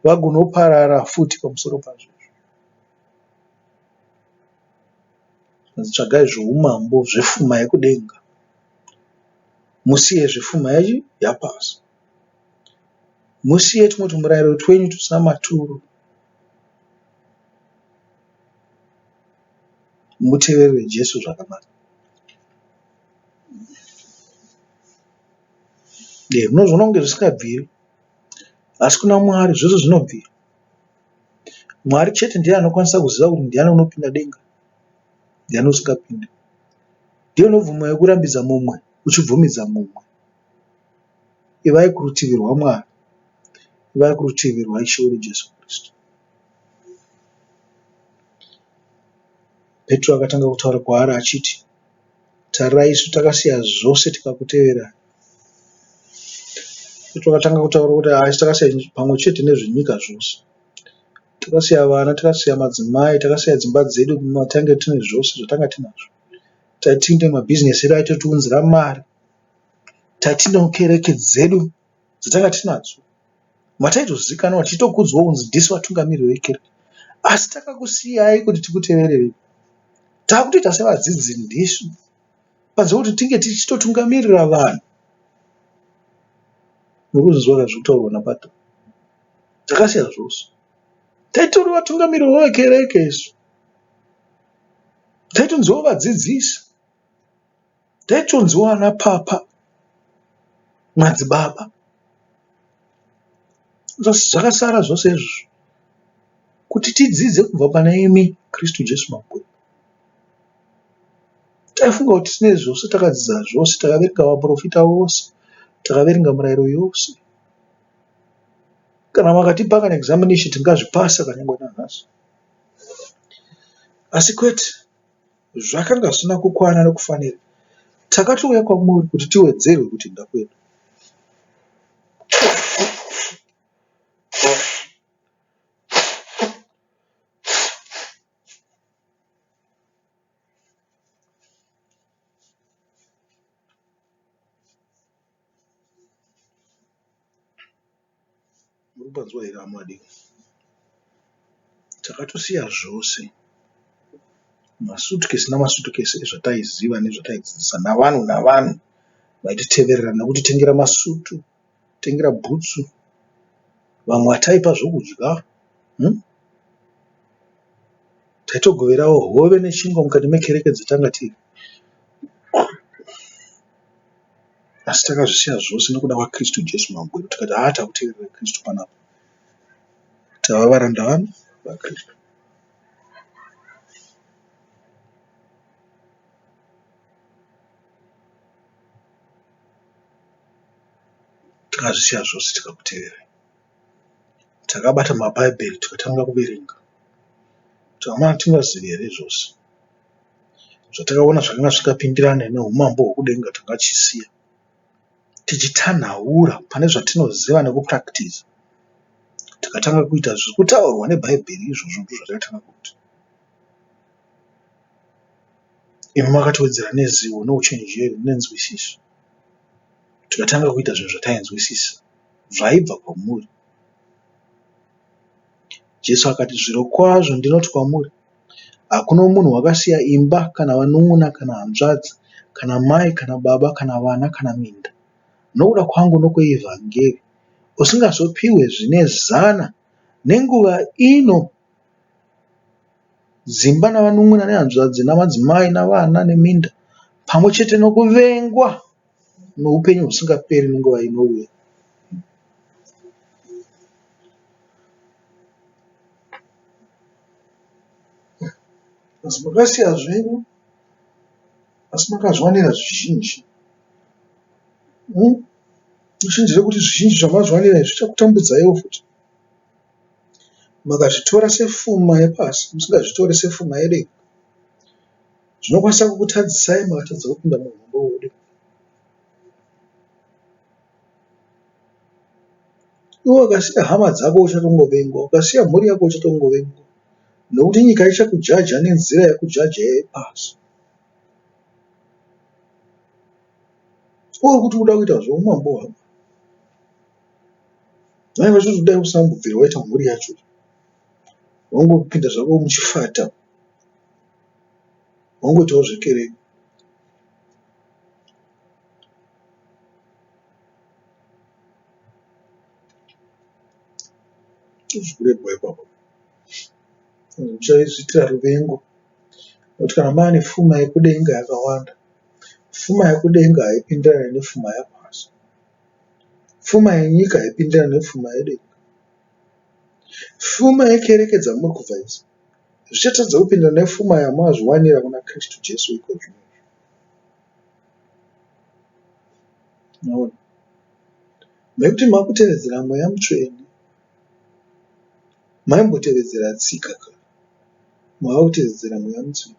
vagonoparara futi pamusoro pazvo. Tsvagai zvoumambo zvepfuma yekudenga, musiye zvepfuma yapasi. Musiye tumwe tumurayiro twenyu tusina maturo. Muteverere Jesu zvakanaka. Munozviona kunge zvisingabviri, asi kuna Mwari zvose zvinobvira. Mwari chete ndiye anokwanisa kuziva kuti ndiani unopinda denga, ndiani usingapindi. Ndiyo nobvuma yekurambidza mumwe uchibvumidza mumwe. Ivai kurutivi rwaMwari, ivai kurutivi rwaIshe wedu Jesu Kristu. Petro akatanga kutaura kwaari achiti, tarirai, isu takasiya zvose tikakutevera. Petro akatanga kutaura kuti haisi takasiya pamwe chete nezvenyika zvose. Takasiya vana, takasiya madzimai, takasiya dzimba dzedu, matange tine zvose zvatanga tinazvo. Tatinde mabhizinesi edu aitotiunzira mari. Tatinde kereke dzedu dzatanga tinadzo. Mataitozikanwa tichitokudzwa kunzi ndisu vatungamiri vekereke. Asi takakusiyai kuti tikutevererei. Takutoita sevadzidzi ndisu, panze kuti tinge tichitotungamirira vanhu. Nokuzvizwa kazvitaurwa naPato. Takasiya zvose. Taitori vatungamiriri vekereke isu. Taitonziwa vadzidzisi. Taitonziwa ana papa, madzibaba. Zvakasara zvose izvi kuti tidzidze kubva pana imi Kristu Jesu Mako. Taifunga kuti tine zvose, takadzidza zvose, takaverenga vaprofita vose, takaverenga murayiro yose. Kana makatipa kana examination tingazvipasa kanyangwe nanhasi. Asi kwete, zvakanga zvisina kukwana nokufanira. Takatouya kwamuri kuti tiwedzerwe kutenda kwedu. Muripanzwa here amadiwa? Takatosiya zvose, masutukesi namasutukesi ezvataiziva nezvataidzidzisa navanhu vaititeverera nekutitengera masutu, kutengera bhutsu, vamwe vataipa zvokudya. Taitogoverawo hove nechingwa mukati mekereke dzatanga tiri. Asi takazvisiya zvose nokuda kwaKristu Jesu Mambo wedu. Tikati takuteverera Kristu panapa. Tava varanda vano vaKristu. Takazvisiya zvose tikakuteverai. Takabata mabhaibheri tikatanga kuverenga. Tamana tingazivi here zvose. Zvatakaona zvakanga zvikapindirana neumambo hwekudenga takachisiya. Tichitanhaura pane zvatinoziva nekupractice. Takatanga kuita zviri kutaurwa nebhaibheri izvozvo ndozvatakatanga kuita. Imi makatowedzera nezivo nouchenjeri nenzwisiso. Tikatanga kuita zvinhu zvatainzwisisa zvaibva kwamuri. Jesu akati, zviro kwazvo ndinoti kwamuri, hakuna munhu wakasiya imba kana vanun'una kana hanzvadzi kana mai, kana baba, kana vana, kana minda, nokuda kwangu nokweevhangeri, usingazopiwe zvine zana nenguva ino, dzimba navanun'una nehanzvadzi namadzimai navana neminda, pamwe chete nokuvengwa noupenyu husingaperi nenguva inouya. Asi makasiya zvenyu, asi makazviwanira zvizhinji. Mushinzire kuti zvizhinji zvamazviwanira izvi zvichakutambudzaiwo futi. Makazvitora sepfuma yepasi, musingazvitori sepfuma yedenga, zvinokwanisa kukutadzisai makatadza kupinda muumambo hwedenga. Iwe ukasiya hama dzako uchatongovengwa, ukasiya mhuri yako uchatongovengwa, nokuti nyika ichakujaja nenzira yekujaja yepasi. Uri kuti uda kuita zvoumambo hwako, naiva zvoti kudai usambobvira waita mhuri yacho, wangopinda zvako muchifata, wangoitawo zvekereke. Zvikurepwa ipapo muchaizvitira ruvengo, nokuti kana maane pfuma yekudenga yakawanda, pfuma yekudenga haipindirani nepfuma yapasi. Pfuma yenyika haipindirani nepfuma yedenga. Pfuma yekereke dzamuri kubva idzi zvichatadza kupindirana nepfuma yamazviwanira kuna Kristu Jesu iko zvino. Naona mekuti makutevedzera mweya mutsvene, maimbotevedzera tsika kare, maakutevedzera mweya mutsvene.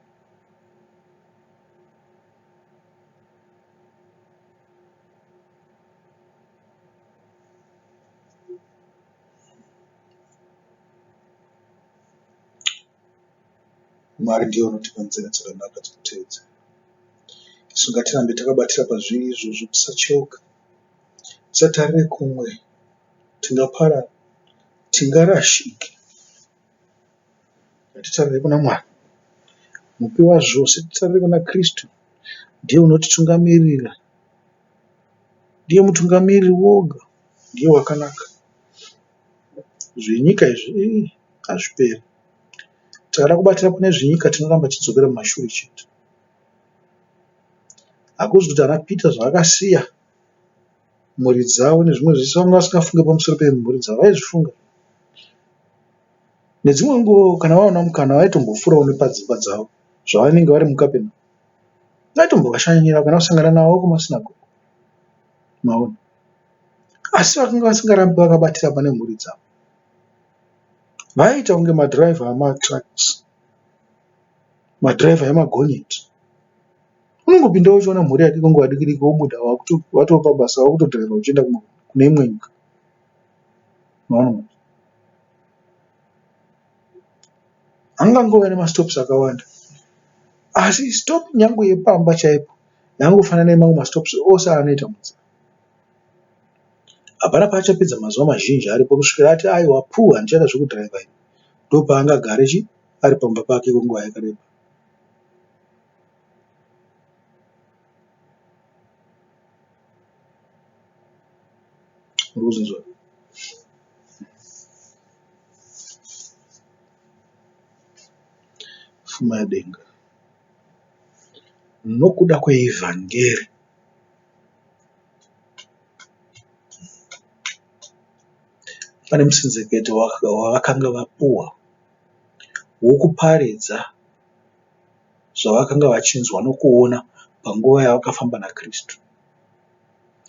Mwari ndiye unotipa nzira dzakanaka dzokutevedzera. Isu ngatirambe takabatira pazviri izvozvo, tisacheuka, tisatarire kumwe, tingaparara, tingarashike. Ngatitarire kuna Mwari mupi wazvose, titarire kuna Kristu, ndiye unotitungamirira, ndiye mutungamiriri woga, ndiye wakanaka. Zvenyika izvi hazviperi. Tikada kubatira kune zvenyika tinoramba tidzokera mumashure chete. Hakuzi kuti ana Pita zvaakasiya mhuri dzavo nezvimwe zvese vanga vasingafunge pamusoro pemhuri dzavo, vaizvifunga. Nedzimwe nguva kana vaona mukana vaitombofurawo nepadzimba dzavo zvavanenge vari muKapenaume, vaitombovashanyira kana kusangana navo kumasinagoge. Maona, asi vakanga vasingarambi vakabatira pane mhuri dzavo, vaita kunge madhiraivha amatraks, madhiraivha emagonyeti. Unongopindawo uchiona mhuri yake kunge wadikiriki, wobuda watopa basa, wakutodhiraivha uchienda kune imwe nyika. Maona, angangova nemastopsi akawanda, asi stop nyange yepamba chaipo yangofanana nemamwe mastopsi ose anoita munzira. Hapana paachapedza mazuva mazhinji aripo kusvikira ati aiwa puu, handichada zvekudhiraivha ini, ndopaangagare ari pamba pake kwenguva yakareba. Ruzinzwa pfuma yedenga nokuda kweevhangeri pane musinzeketo wavakanga vapuwa wokuparidza zvavakanga vachinzwa nokuona panguva yavakafamba naKristu.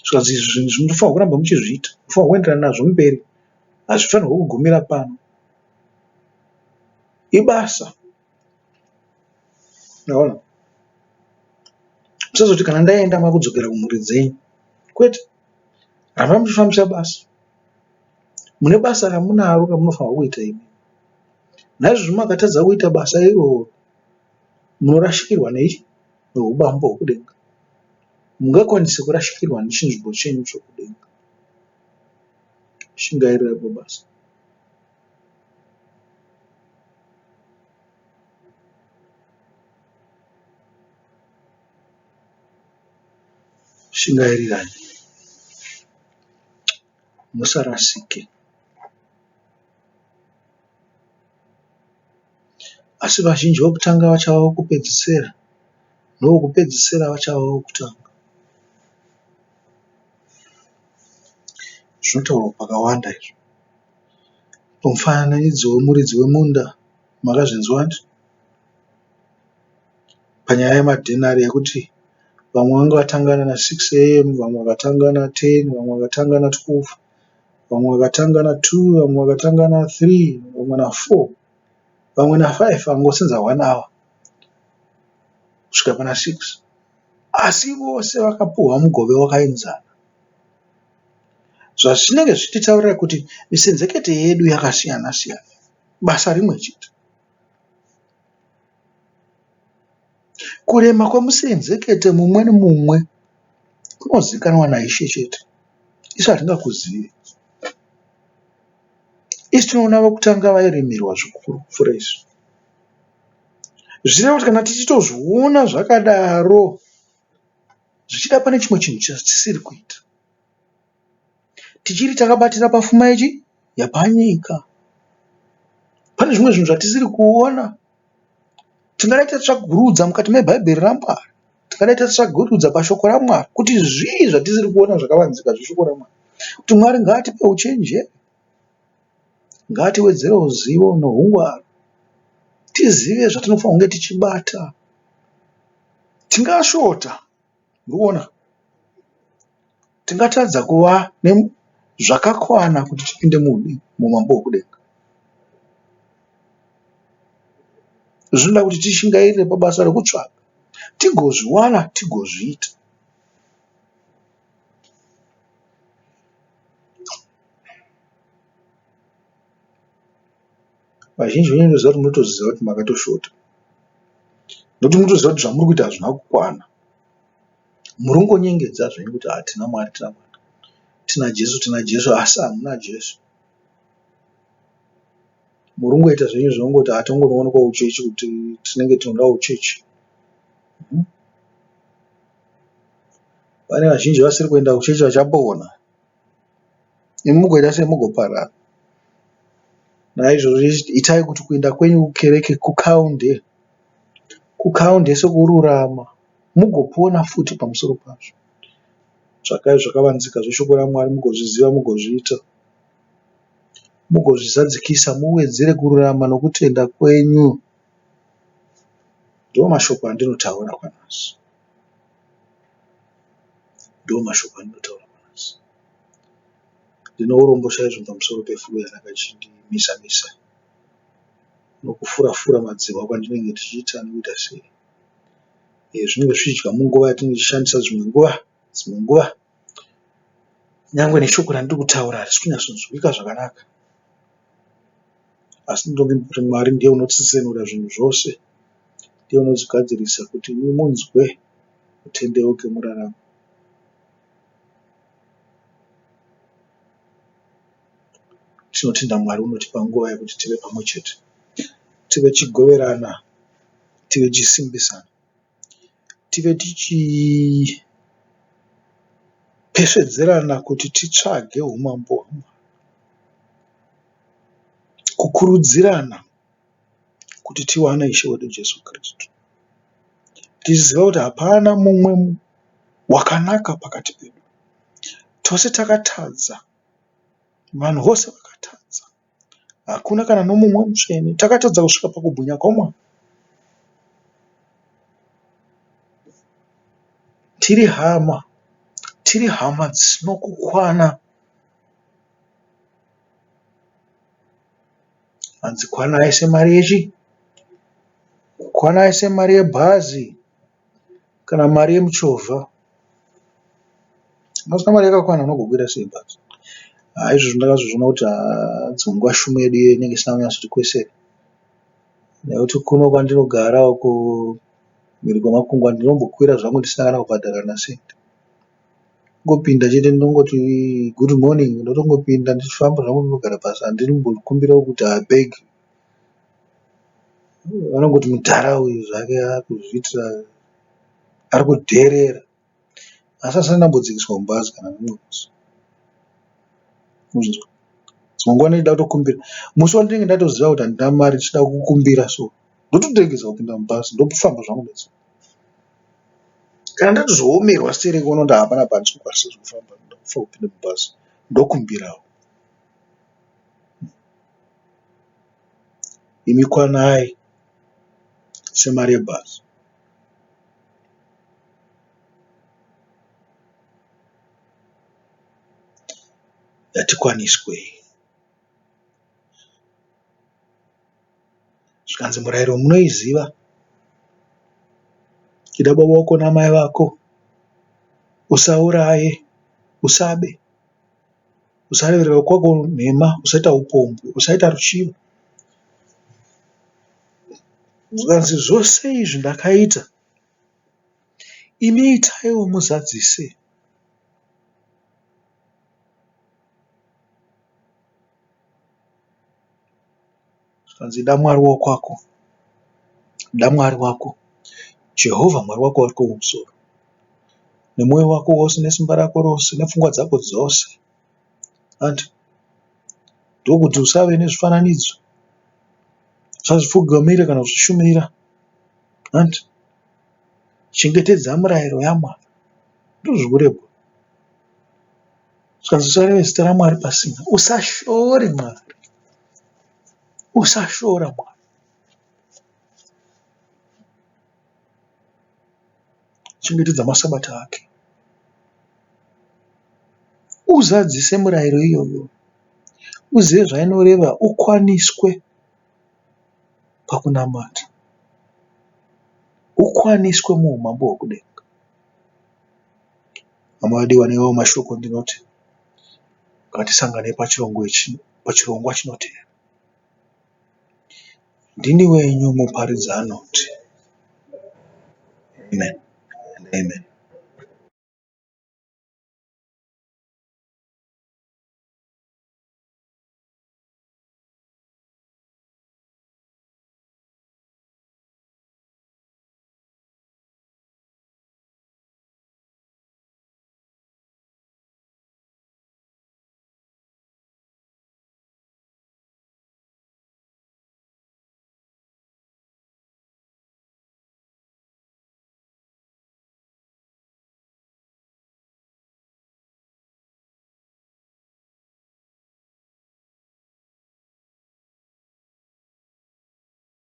Zvikazvi izvi zvinhu zvinofanirwa kuramba muchizviita, munofanirwa kuenderana nazvo mberi, hazvifanirwa kugumira pano. Ibasa. Naona, musazoti kana ndaenda makudzokera kumhuri dzenyu, kwete, ramba muchifambisa basa. Mune basa ramunaro ramunofanirwa kuita imi. Naizvozvo makatadza kuita basa iroro, munorashikirwa neubambo hwokudenga. Mungakwanise kurashikirwa nechinzvimbo chenyu chokudenga. Shingairirai pabasa. Shingairirani, musarasike. Asi vazhinji vokutanga vachava vokupedzisira, novokupedzisira vachava vokutanga. Zvinotaurwa pakawanda izvo. Mufananidzo wemuridzi wemunda makazvinzwani? Panyaya yemadhenari yekuti vamwe vanga vatangana na 6 am, vamwe vakatanga na 10, vamwe vakatanga na 12, vamwe vakatanga na 2, vamwe vakatanga na 3, vamwe na 4, vamwe na 5, vangosenza 1 hour kusvika pana 6. Asi vose vakapuhwa mugove wakaenzana. Zvazvinenge zvichitaurira kuti misenzekete yedu yakasiyana siyana, basa rimwe chete. Kurema kwemusenzekete mumwe nemumwe kunozikanwa naIshe chete. Isu hatingakuzivi. Isu tinoona vokutanga vairemerwa zvikuru kupfuura isu. Zvireva kuti kana tichitozviona zvakadaro, zvichida pane chimwe chinhu chatisiri kuita. Tichiri takabatira papfumai yapanyika, pane zvimwe zvinhu zvatisiri kuona. Tingadai tatsvagurudza mukati mebhaibheri raMwari, tingadai tatsvagurudza pashoko raMwari kuti zvii zvatisiri kuona zvakavanzika zveshoko raMwari. Kuti Mwari ngaatipe uchenjeri, ngatiwedzere ruzivo noungwaru, tizive zvatinofanira kunge tichibata. Tingashota, muona, tingatadza kuva nezvakakwana kuti tipinde mumambo okudenga. Zvinoda kuti tishingairire pabasa rekutsvaga, tigozviwana, tigozviita. Vazhinji venyu kuti munotoziva kuti makatoshota, nokuti munotoziva kuti zvamuri kuita hazvina kukwana. Murongonyengedza zvenyu kuti hatina Mwari, tina Jesu, asi hamuna Jesu. Murongoita zvenyu zvongoti hatongoonekwa uchechi kuti tinenge tinoda uchechi. Vane vazhinji vasiri kuenda uchechi vachapona. Imi mugoita semugoparara. Naizvozvo itai kuti kuenda kwenyu kukereke kukaunde. Kukaunde sekururama. Mugopona futi pamusoro pazvo. Tsvakai zvakavanzika zveshoko raMwari, mugozviziva, mugozviita. Mugozvizadzikisa, muwedzere kururama nokutenda kwenyu. Ndiwo mashoko andinotaura kwanhasi. Ndino urombo chaizvo pamusoro pefundo yakachindimisa-misa. Nokufura-fura madzihwa kwandinenge tichiita nekuita sei. Zvinenge zvichidya munguva yatinenge tichishandisa dzimwe nguva. Nyangwe neshoko randiri kutaura harisi kunyatsonzwika zvakanaka. Asi ndinongoti kuti Mwari ndiye unotsitsenura zvinhu zvose. Ndiye unozvigadzirisa kuti munzwe, mutendeuke, murarame. Tinotenda Mwari unotipa nguva yekuti tive pamwe chete, tive tichigoverana, tive tichisimbisana, tive tichipesvedzerana kuti titsvage umambo hwaMwari, kukurudzirana kuti tiwane Ishe wedu Jesu Kristu, tichiziva kuti hapana mumwe wakanaka pakati pedu. Tose takatadza, vanhu vose vakatadza. Hakuna kana nomumwe mutsvene. Takatadza kusvika pakubwinya kwaMwari. Tiri hama dzinokukwana. Hanzi kwana aise mari yechi? Kwana aise mari yebhazi kana mari yemuchovha. Masina mari yakakwana unogokwira sei bhazi? Izvozvo ndakazozviona kuti dzimwe nguva shume yedu inenge isina kunyatsoti nekuti kuno kwandinogara uko mhiri kwemakungwa ndinombokwira zvangu ndisina kana kubhadhara nasenti. Ngopinda chete ndinongoti good morning, ndotongopinda ndichifamba zvangu ndinogara basa, handinombikumbira kuti beg. Vanongoti mudhara uyu zvake akuzviitira, ari kudherera. asi asina ndambodzikiswa mubhazi kana mumwe musi. Uzvinzwa? Dzimwe nguva ndinoda kutokumbira. Musi wandinenge ndatoziva kuti handina mari ndichida kukumbira so ndototengesa kupinda mubhazi ndofamba zvangu bedzi. Kana ndatozoomerwa sitereki kuona kuti hapana pandinokwanisa kufamba ndakufa kupinda mubhazi ndokumbirawo. Imi kwanai semari yebhazi. Yatikwaniswei. Zvikanzi murayiro munoiziva. Ida baba vako namai vako. Usauraye. Usabe. Usareverera kwako nhema. Usaita upombwe. Usaita ruchivo. Zvikanzi zvose izvi ndakaita. Imi itaiwo muzadzise. Zvikanzi ida Mwari wokwako. Ida Mwari wako. Jehovha Mwari wako ari kumusoro. Nemwoyo wako wose, nesimba rako rose, nepfungwa dzako dzose. Andi ndokuti usave nezvifananidzo. Usazvipfugamira kana kuzvishumirira. Andi chengetedza murayiro yaMwari. Ndozvikurebwa. Zvikanzi usareve zita raMwari pasina. Usashore Mwari. Usashora Mwari. Chengetedza masabata ake. Uzadzise murayiro iyoyo. Uzive zvainoreva ukwaniswe pakunamata. Ukwaniswe muumambo hwokudenga. Hama vadiwa newo mashoko ndinoti ngatisangane pachirongwa chinotevera. Ndini wenyu muparidzi anoti. Amen. Amen.